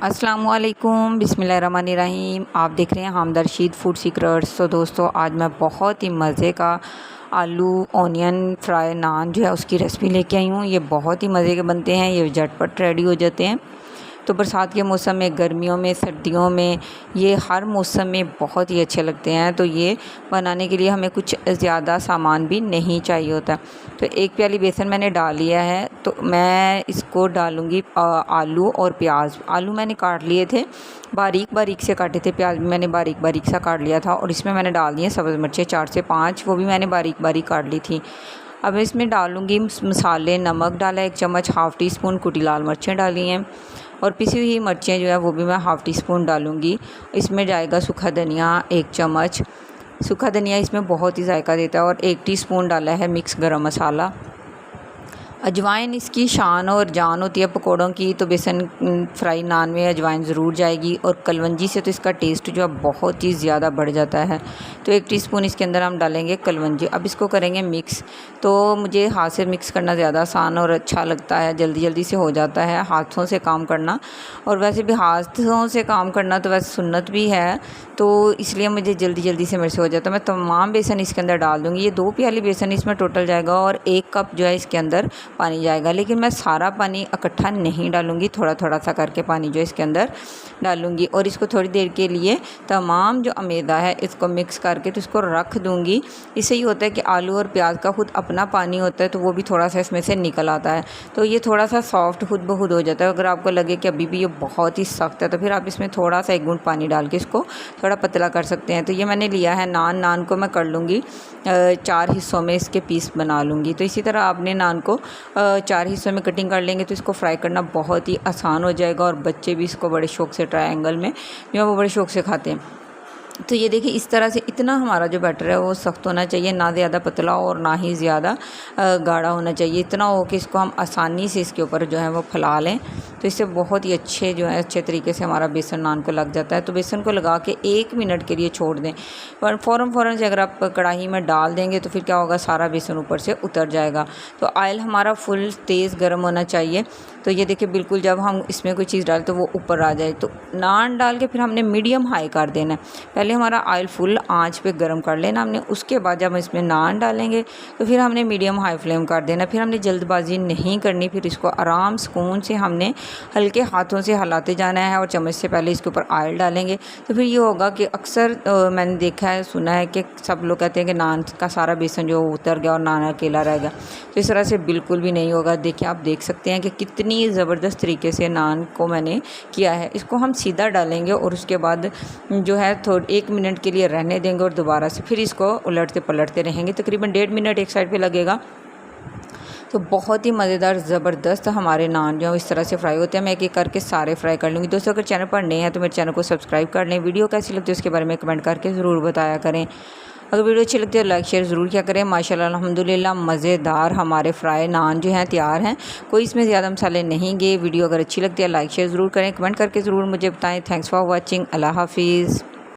अस्सलामुअलैकुम बिस्मिल्लाहिर्रहमानिर्रहीम। आप देख रहे हैं हमदर्द शीद फूड सीक्रेट्स। तो दोस्तों आज मैं बहुत ही मज़े का आलू ऑनियन फ्राई नान जो है उसकी रेसिपी लेके आई हूँ। ये बहुत ही मज़े के बनते हैं, ये झटपट रेडी हो जाते हैं। तो बरसात के मौसम में, गर्मियों में, सर्दियों में, ये हर मौसम में बहुत ही अच्छे लगते हैं। तो ये बनाने के लिए हमें कुछ ज़्यादा सामान भी नहीं चाहिए होता। तो एक प्याली बेसन मैंने डाल लिया है। तो मैं इसको डालूँगी आलू और प्याज। आलू मैंने काट लिए थे, बारीक बारीक से काटे थे। प्याज भी मैंने बारीक बारीक सा काट लिया था। और इसमें मैंने डाल दिए सब्ज़ मिर्चें 4 से 5, वो भी मैंने बारीक बारीक काट ली थी। अब इसमें डालूँगी मसाले। नमक डाला 1 चम्मच, हाफ़ टी स्पून कुटी लाल मिर्चें डाली हैं और पिसी हुई मिर्चें जो है वो भी मैं हाफ़ टी स्पून डालूँगी। इसमें जाएगा सूखा धनिया 1 चम्मच। सूखा धनिया इसमें बहुत ही जायका देता है। और 1 टीस्पून डाला है मिक्स गरम मसाला। अजवाइन इसकी शान और जान होती है पकौड़ों की। तो बेसन फ्राई नान में अजवाइन ज़रूर जाएगी। और कलवंजी से तो इसका टेस्ट जो है बहुत ही ज़्यादा बढ़ जाता है। तो 1 टीस्पून इसके अंदर हम डालेंगे कलवंजी। अब इसको करेंगे मिक्स। तो मुझे हाथ से मिक्स करना ज़्यादा आसान और अच्छा लगता है, जल्दी जल्दी से हो जाता है हाथों से काम करना। और वैसे भी हाथों से काम करना तो वैसे सुन्नत भी है, तो इसलिए मुझे जल्दी जल्दी से मेरे से हो जाता है। मैं तमाम बेसन इसके अंदर डाल दूँगी। ये 2 प्याली बेसन इसमें टोटल जाएगा और 1 कप जो है इसके अंदर पानी जाएगा। लेकिन मैं सारा पानी इकट्ठा नहीं डालूँगी, थोड़ा थोड़ा सा करके पानी जो इसके अंदर डालूँगी। और इसको थोड़ी देर के लिए तमाम जो मैदा है इसको मिक्स करके तो इसको रख दूँगी। इससे ये होता है कि आलू और प्याज का खुद अपना पानी होता है, तो वो भी थोड़ा सा इसमें से निकल आता है। तो ये थोड़ा सा सॉफ्ट खुद ब खुद हो जाता है। अगर आपको लगे कि अभी भी ये बहुत ही सख्त है तो फिर आप इसमें थोड़ा सा 1 घूंट पानी डाल के इसको थोड़ा पतला कर सकते हैं। तो ये मैंने लिया है नान को मैं कर लूँगी 4 हिस्सों में इसके पीस बना लूँगी। तो इसी तरह आपने नान को 4 हिस्सों में कटिंग कर लेंगे तो इसको फ्राई करना बहुत ही आसान हो जाएगा। और बच्चे भी इसको बड़े शौक़ से ट्रायंगल में जो है वो बड़े शौक़ से खाते हैं। तो ये देखिए इस तरह से इतना हमारा जो बैटर है वो सख्त होना चाहिए, ना ज़्यादा पतला और ना ही ज़्यादा गाढ़ा होना चाहिए। इतना हो कि इसको हम आसानी से इसके ऊपर जो है वो फैला लें। तो इससे बहुत ही अच्छे जो है अच्छे तरीके से हमारा बेसन नान को लग जाता है। तो बेसन को लगा के 1 मिनट के लिए छोड़ दें। पर फ़ौरन से अगर आप कढ़ाई में डाल देंगे तो फिर क्या होगा, सारा बेसन ऊपर से उतर जाएगा। तो ऑयल हमारा फुल तेज़ गर्म होना चाहिए। तो ये देखिए बिल्कुल जब हम इसमें कोई चीज़ डालें तो वो ऊपर आ जाए। तो नान डाल के फिर हमने मीडियम हाई कर देना है। पहले हमारा ऑयल फुल आंच पे गर्म कर लेना हमने। उसके बाद जब हम इसमें नान डालेंगे तो फिर हमने मीडियम हाई फ्लेम कर देना। फिर हमने जल्दबाजी नहीं करनी, फिर इसको आराम सुकून से हमने हल्के हाथों से हिलाते जाना है। और चम्मच से पहले इसके ऊपर ऑयल डालेंगे तो फिर ये होगा कि अक्सर मैंने देखा है, सुना है कि सब लोग कहते हैं कि नान का सारा बेसन जो उतर गया और नान अकेला रह गया। तो इस तरह से बिल्कुल भी नहीं होगा। देखिए आप देख सकते हैं कि कितनी ज़बरदस्त तरीके से नान को मैंने किया है। इसको हम सीधा डालेंगे और उसके बाद जो है 1 मिनट के लिए रहने देंगे और दोबारा से फिर इसको उलटते पलटते रहेंगे। तकरीबन 1.5 मिनट एक साइड पे लगेगा। तो बहुत ही मज़ेदार ज़बरदस्त हमारे नान जो है इस तरह से फ्राई होते हैं। मैं एक एक करके सारे फ्राई कर लूँगी। दोस्तों अगर चैनल पर नए हैं तो मेरे चैनल को सब्सक्राइब कर लें। वीडियो कैसी लगती है उसके बारे में कमेंट करके ज़रूर बताया करें। अगर वीडियो अच्छी लगती है तो लाइक शेयर ज़रूर किया करें। माशाल्लाह अल्हम्दुलिल्लाह मज़ेदार हमारे फ्राई नान जो हैं तैयार हैं। कोई इसमें ज़्यादा मसाले नहीं गए। वीडियो अगर अच्छी लगती है लाइक शेयर ज़रूर करें, कमेंट करके ज़रूर मुझे बताएं। Thanks for watching. अल्लाह हाफिज़।